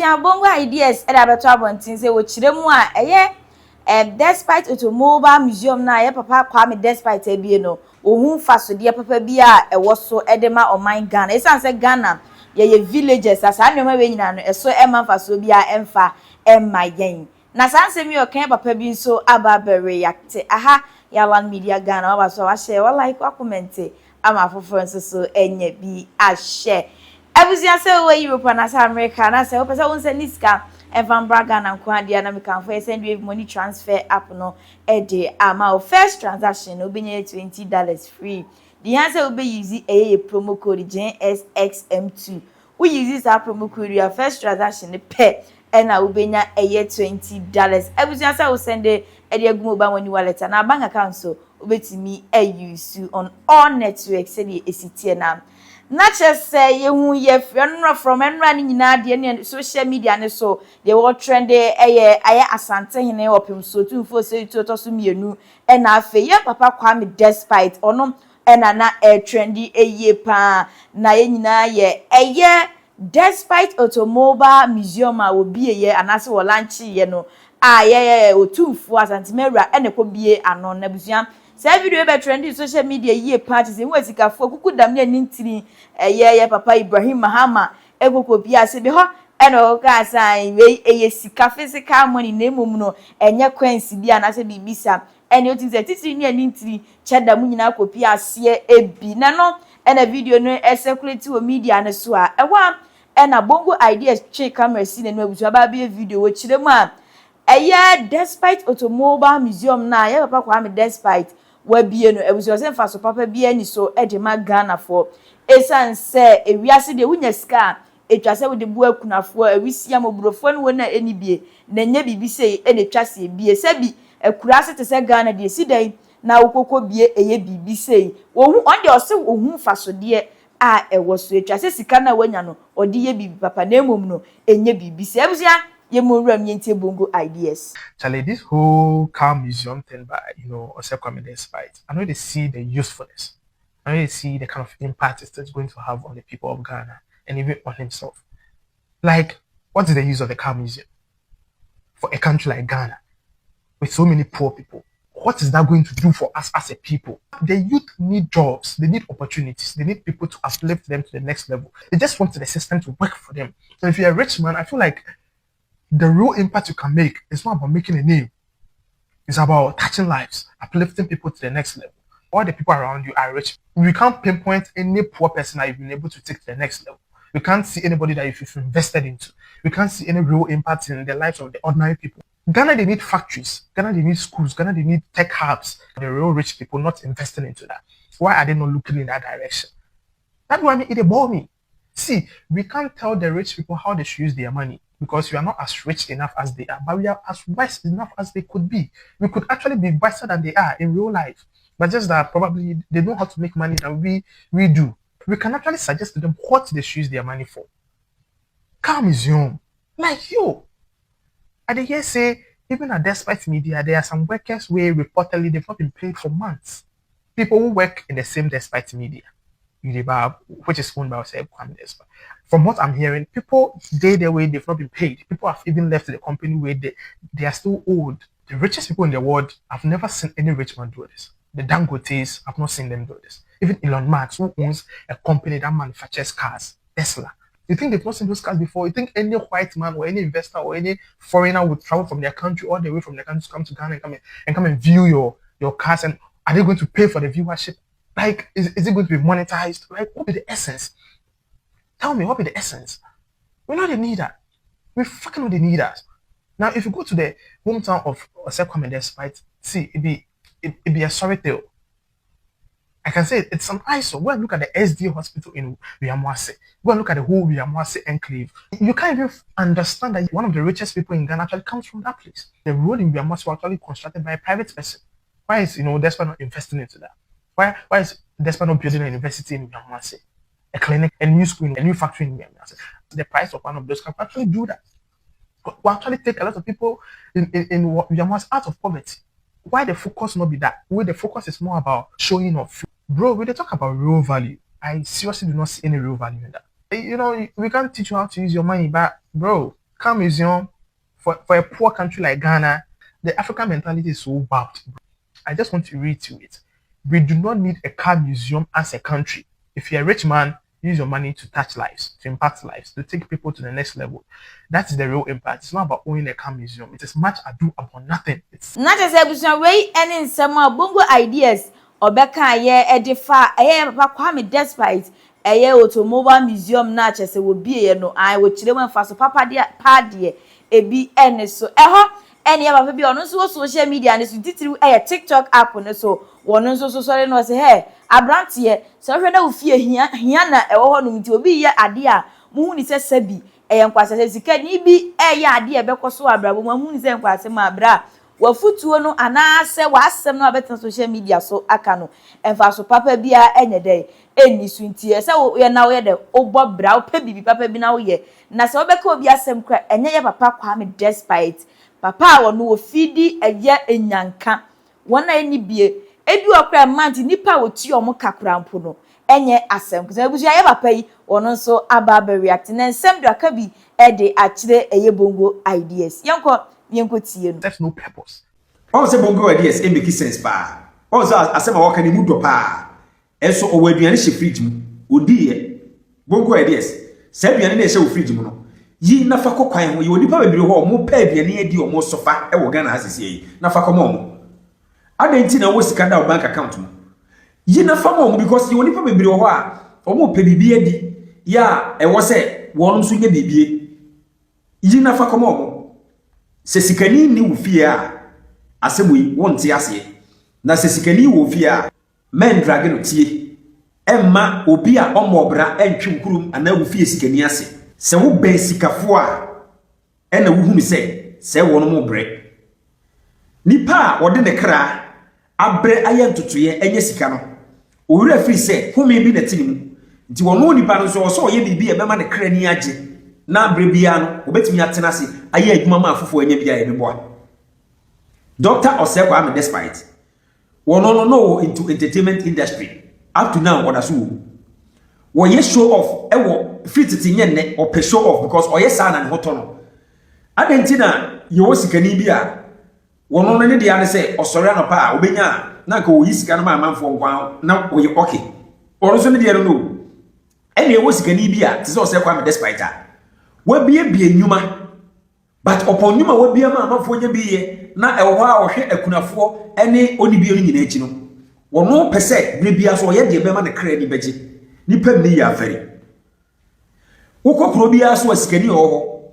Ebusia Bongo ideas e da beto abontin se wo kire mu a eye despite automobile museum na ye papa Kwame despite ebie no ohun fasode papa bi a ewo so edema oman Ghana esan se Ghana ye villages asa anoma we nyina no eso ema faso bi a emfa emma yen na sanse mi okan papa bi so aba react aha yalan media Ghana wa so wa share wa like wa comment ama foforo nso so enye bi a share Ebusia se we Europe na sa America na se opese won se niska Evan Braga na nkwade na mekanfo send money transfer app no de ama first transaction obenye $20 free. The answer will be using a promo code JSXM2. We use this promo code your first transaction pay and I will be $20. Ebusia se will send e de agumoba money wallet na bank account so obetimi use on all networks say the esitie na na say yehu ye friend from enra ni nyina de ne social media ne so they were trend aye asante hene opim so tumfo say to so mienu e na afa ye papa Kwame despite ono e na trendy eye pa na ye nyina ye despite automobile museum a obi ye anase wo lanchi ye no ye otumfo asante mewura e ne ko bie ano na busuam say video be trendy social media ye parties e wasikafo kuku dam ne ntiri ye papa Ibrahim Mahama egokopia ase be ho eno ka san we eye sika physical money na emom no enye kwansi bia na se bibisa ene otin se titiri ne ntiri cheda mu nyina kopia ase ebi na no ena video no circulate o media ne so a ewa ena Bongo ideas che camera si ne no abusu aba be video wo chire mu a despite automobile museum na ye papa Kwame despite wa bie no abusu se mfa so papa bia ni so e de ma Ghana for esan se ewiase de wunya sika etwa se wo de bu akunafo awisia mobrofo no wona enibie na nya bibise e na twase bie se bi akurase te se Ghana de si dai na wokoko bie eye bibise wo on de ose ohun fasode a ewo so etwa se sika na wanya no ode ye bibi papa na emom no enye bibise abusia ye monwura myentie Bongo ideas. Charlie, this whole car museum thing by Ose Kwame despite, I know they see the usefulness. I know they see the kind of impact it's going to have on the people of Ghana and even on himself. Like, what is the use of the car museum for a country like Ghana with so many poor people? What is that going to do for us as a people? The youth need jobs, they need opportunities, they need people to uplift them to the next level. They just want the system to work for them. So if you're a rich man, I feel like the real impact you can make is not about making a name. It's about touching lives, uplifting people to the next level. All the people around you are rich. We can't pinpoint any poor person that you've been able to take to the next level. We can't see anybody that you've invested into. We can't see any real impact in the lives of the ordinary people. Ghana, they need factories. Ghana, they need schools. Ghana, they need tech hubs. The real rich people not investing into that. Why are they not looking in that direction? That's why it bore me. See, we can't tell the rich people how they should use their money because we are not as rich enough as they are, but we are as wise enough as they could be. We could actually be wiser than they are in real life, but just that probably they know how to make money than we do. We can actually suggest to them what they should use their money for. Car museum, like you. I did hear say, even at despite media, there are some workers where reportedly they've not been paid for months. People who work in the same despite media, which is owned by Kwame despite. From what I'm hearing, people their way they've not been paid. People have even left the company where they are still owed. The richest people in the world, I've never seen any rich man do this. The Dangotes, I've not seen them do this. Even Elon Musk, who owns a company that manufactures cars, Tesla. You think they've not seen those cars before? You think any white man or any investor or any foreigner would travel from their country all the way from their country to come to Ghana and come and view your cars? And are they going to pay for the viewership? Like, is it going to be monetized? Like, what be the essence? Tell me, what be the essence? We know they need that. We fucking know they need us. Now, if you go to the hometown of Ose Kwame despite, see, it be a sorry tale. I can say it's an eyesore. Go and look at the SD hospital in Wiamwase. Go and look at the whole Wiamwase enclave. You can't even understand that one of the richest people in Ghana actually comes from that place. The road in Wiamwase was actually constructed by a private person. Why is Despite not investing into that? Why is Despite not building a university in Wiamwase, a clinic, a new school, a new factory in Wiamwase? The price of one of those can actually do that. We actually take a lot of people in Wiamwase out of poverty. Why the focus not be that? Where the focus is more about showing off. Bro, when they talk about real value, I seriously do not see any real value in that. We can't teach you how to use your money, but bro, car museum for a poor country like Ghana, the African mentality is so bad. I just want to read to it. We do not need a car museum as a country. If you're a rich man, use your money to touch lives, to impact lives, to take people to the next level. That is the real impact. It's not about owning a car museum. It is much ado about nothing. It's not just a way and in some bongo ideas or beka ye edifa papa kwame despite automobile museum na chese wo bie no I wo chire wan fa so papa de pa de ebi ene so ene ya papa bi ono so social media ne so titiri TikTok app ne so wono so sorry no say hey abrante so hwe na wo fie hia na ewo ho no nti obi ye ade a muhu ni se sabi nkwase sika ni bi ade ebekoso abrabo muhu ni se nkwase ma abra wafutuo no anase wasem no abeta social media so aka no emfa so papa bia enye dey eni so ntie se wo ye na wo ye de obo bra wo pa bibi papa bi na wo ye na se obeka obi asem kra enye ye papa kwame despite papa wo no wo fidi eye enyanka wona eni bie ebi okra manti nipa wo ti omo kakrampo no enye asem kusa ebusu ye papa yi wono so aba react na nsem do aka bi de akire eye bongo ideas yenko there's no purpose. All say bongo ideas e make sense pa. All say asema waka ni mudo pa. Eso o waduane she fridge mu. Odi ye. Bongo ideas. Say aduane na she wo fridge mu no. Yi na fa kokwan ho ye onipa bebiri ho mo pa aduane adi o mo sofa e wo Ghana asese yi. Na fa komo mo. Adenti na wo sika da bank account mu. Yi na fa mo because ye onipa bebiri ho a o mo pa bibi adi. Ya e wo say won so nya bibie. Yi na fa komo mo. Se sikani ni wo fie a asemu yi wonte ase na se sikani wo fie a men drag no tie emma obi a omobra entwe nkurum ana wo fie sikani ase se wo ben sikafo a ena wo hunu se wo no mo bre nipa a wode ne kra abre ayentotoye enye sika no owura free se home bi na tinimu nti wono nipa no so so ye bibi e bema ne kra ni age na brebia no obetimi atena se aye adwuma ma afofo anya bia e beboa Dr. Osekwa am despite wono no into entertainment industry up to now what asu wo ye show off e wo fit tinye ne o pe show off because o ye sa na hoto no adentina ye wo sikani bia wono no ne dia ne se osore anopa a obenya na ka wo yisika no ma amanfo nkwan na wo ye okay wono so ne dia no ene wo sikani bia tse Osekwa am despite wabie nyuma but upon nyuma wabie ma amafo nya biye na ewo a ohwe akunafo ene onibie nyina echi no wono pese brebia so ye de be ma ne kra ni beje ni pam ni ya afari wokokro bia so asikani ho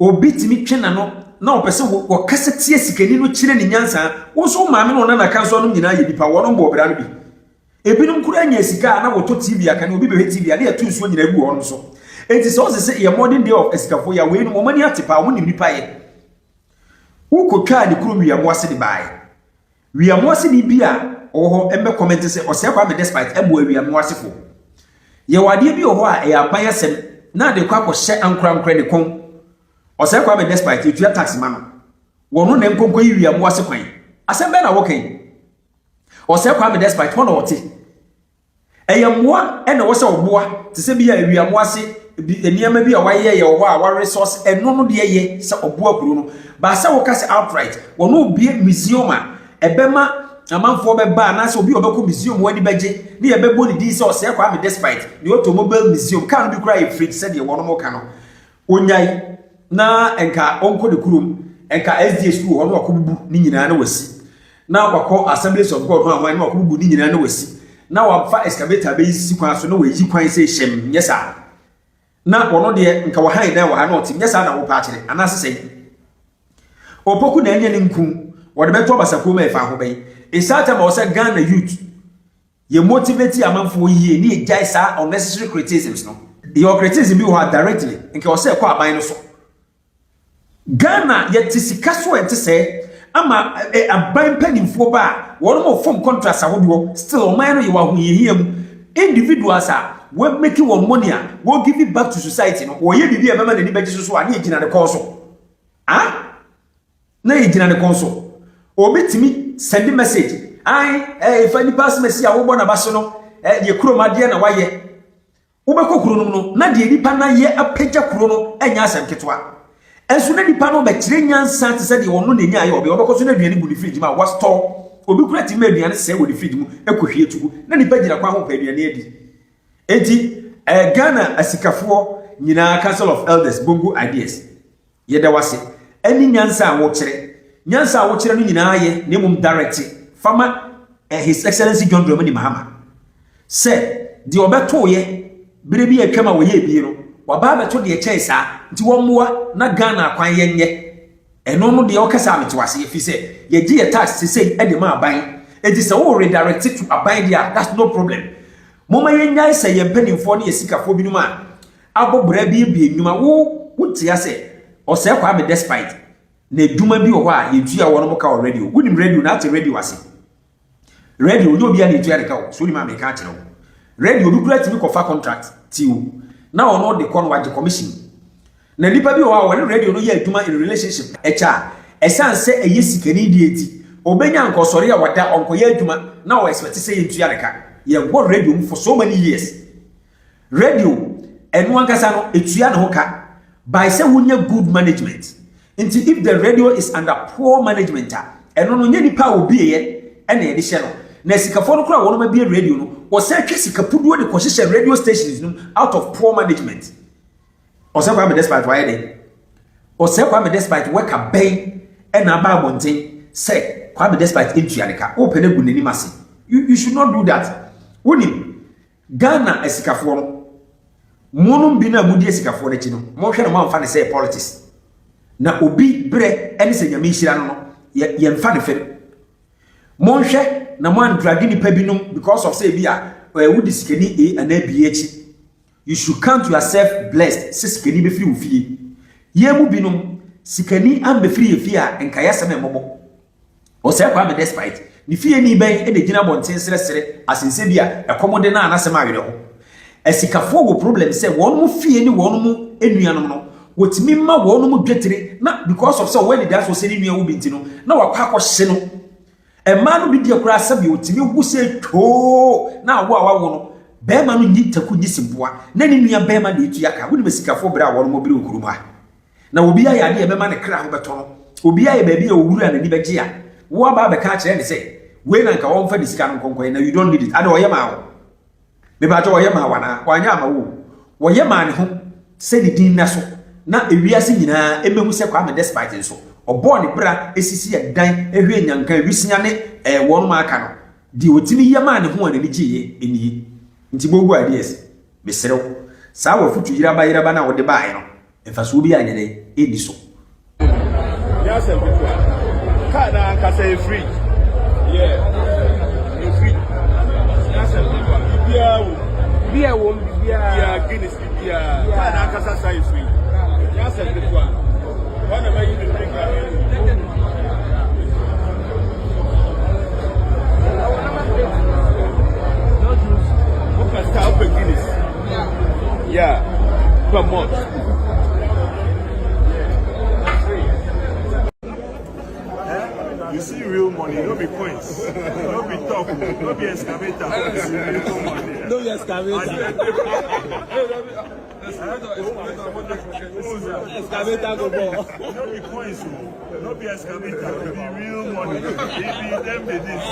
obitimi twena no na opese wo kasetie sikani no kire ni nyansa wo so maame no na kanso no nyina ye bipa wono mbo obra no bi ebinum kura anya sika na woto TV aka ne obi be TV ale atu nsuo nyina egu wono so enti so se ye modern day of escafo ya we no mani atepa wo ni nipa ye ukotwa ni kuru wiamo ase de bae wiamo ase ni bia oho embe comment se Osekwa am despite ebo wiamo ase fo ye wade bi oho a e aban asem na de kwa hye ankra ne kon Osekwa am despite etua tax ma no wono na nkonko yi wiamo ase kwan asem be na wokan Osekwa am despite hono wote eyamwa ena wo se oboa te se bia wiamo ase eniyama bi a waye ye wo a wa resource eno no de ye se oboa kuro no ba se wo kase outright wono obie museum a ebema amanfo be ba na se obi obeko museum wani beje ne ye bebo ni di se Osekwa am despite the automobile museum kan bi kura ye fridge se de wono mo ka no onyai na enka onko de kurom enka SDA school wono akobubu ni nyina na wasi na wakọ Assemblies of God ho anwan na akobubu ni nyina na wasi na wamfa excavator be yisi kwan so na wayi kwan se hyem nyesa na wono de nka wahan na wa na otim nyesa na wo pa akire anase sei opoku na anya ne nkum wo de beto basako ma efa ho bai isata ma wo se Ghana youth ye motivate amanfo yie ni ejai sa unnecessary criticisms no your criticism bi wo directly nka wo se kwa aban no so Ghana ye tisika so ente se ama aban panimfo ba wono mo form contracts ahodo still o man no ye wa ho ye hiam individuals are we make you money we give it back to society no wo ye bibi e bema na ni beji so ani ejina ne kon so na ejina ne kon so obetimi send message if any pass message a wo bona ba so no ye kuromade na waye wo be kokuro no na de nipa na ye apagya kuro no enya asem ketwa enso na nipa no be kire nyansa te se de wono na nya aye obi obekoso na aduane bu ni fridge ma was store obi kura ti ma aduane se wo ni fridge mu ekohwie tugu na nipa gira kwa ho pa aduane adi enti Ghana asikafo nyina Council of Elders Bongo ideas yeda wase ani nyansa a wo kire no nyina aye na mum direct fama His Excellency John Dramani Mahama se di obeto ye bire bi atwama wo ye bi no waba beto de kyai sa nti wo mmoa na Ghana kwan ye nye eno no de okasa ametiwase ye fi se ye gi ye tax se sei e de ma aban e di se wo redirect to aban dia that's no problem moma ye nyai se ye mpanimfo ne ye sikafo binum a abobra bi enwuma wo tia se o se kwa me despite na eduma bi wo a ye tua wo no mo ka already wonim radio na ate radio ase radio no bia na tua de ka wo so ni ma me ka kire wo radio bi kura timi kofa contract ti wo na ono de kon waje commission na nipa bi wo a wo radio no ye eduma in relationship echa esanse eye sikani die ti obenya nkosori ya wada onko ye eduma na wo expect say ye tua de ka ye go radio for so many years radio enu ankasa no etua ne ho ka by say wunya good management nti if the radio is under poor management eno no nya nipa obi ye ena ye de hye no na sikafo no kura wono ma bi radio no wo say twa sikapuduo de kohye radio stations no out of poor management o say kwa me despite why dey o say kwa me despite work aben ena ba abonten say kwa me despite entua de ka o pene gu nani mase you should not do that woni Ghana esikafo no monum bi na mudi esikafo de chi no mo hwe no ma mfa ne say politics na obi bre ene se nyame hira no ye mfa ne fe mo hwe na man dragi ni pabinum because of say bia would sikeni and abh you should count yourself blessed sikeni be free ofie ye mu binum sikeni am be free ofie a enkaya seme mobo o say kwa me despite ni fie ni ben e de gina bonten sere asense bia ekomode na anasema awere ho esikafo wo problem say won mu fie ni won mu enuanom no wotimi ma won mu dwetire na because of say when that was say nua wo binti no na wakwa akɔhye no Emma no bi de kura sabi otimi wuse to na wo awa wo no be ma no nyi taku nyi simboa na ni nua be ma de tu yaka wo ni besikafo bra wo no mo bire okuruma na obi aye ade be ma ne kra ho beto no obi aye ba bi a owura na ni beje a wo aba be ka kire ne say we na nka wo mfa de sika no konkoye na you don't need it ade wo ye ma wo me ba to wo ye ma wana wanya ma wo ye ma ne ho se ni din na so na ewiase nyina emehu se kwa me despite so obo ne bra esisi ya dan ehwe nyanka wisinya ne won ma aka no di otimi yema ne ho anani giye eniye nti Bongo ideas beserew sa wa futu yira ba na wo de bae no efa so bi anyene edi so ya se bitu ka na anka say free yeah free ya se bitu bia wo bia Guinness bia ka na anka say free ya se bitu one of you drink start open Guinness. Yeah. Per month. You see real money, no be coins, no be talk, no be excavator. No be excavator. Excavator go go. No be coins, no be excavator, be real money. Be them be this.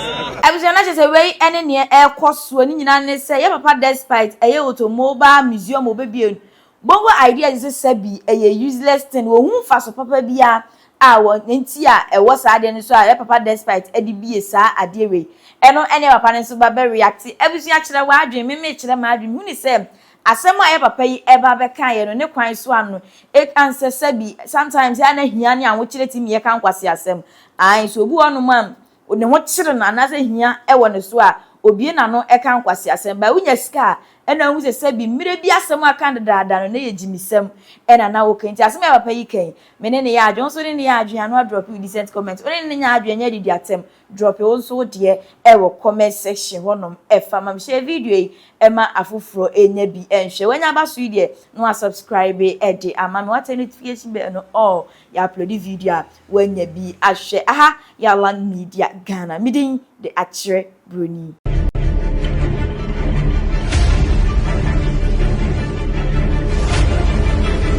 Abusiana che say wey ene ne ekoso ni nyina ne say ya papa despite eye automobile museum obebie Bongo idea is sabi eye useless thing wo hu fa so papa bia a wo nti a ewo sa ade ne so a ya papa despite edi bie sa ade we eno ene papa ne so ba be react abusia kire wa adwen me kire ma adwen hu ni say asem a ya papa yi eba be kan ye no ne kwan so ano e kan se sabi sometimes ya na hia ne anwo kire timi ye kan kwase asem ai so obu onu man ne ho kire na na se hia e wo ne so a obie na no e kan kwase asem ba unya sika ena hu se sabi mire bi asem aka ndada no na ye jimisem ena na wo kan ti asem ya papa yi kan mene ne ya adwon so ne ya adwen ano drop you decent comment one ne ya adwen ya didi atem drop you so de e wo comment section honom e fa mam share video yi e ma afoforo enya bi enhwe wanya ba so yi de no subscribe e de ama me what notification be no all ya upload video a wanya bi ahwe aha ya land media Ghana midin de akire broni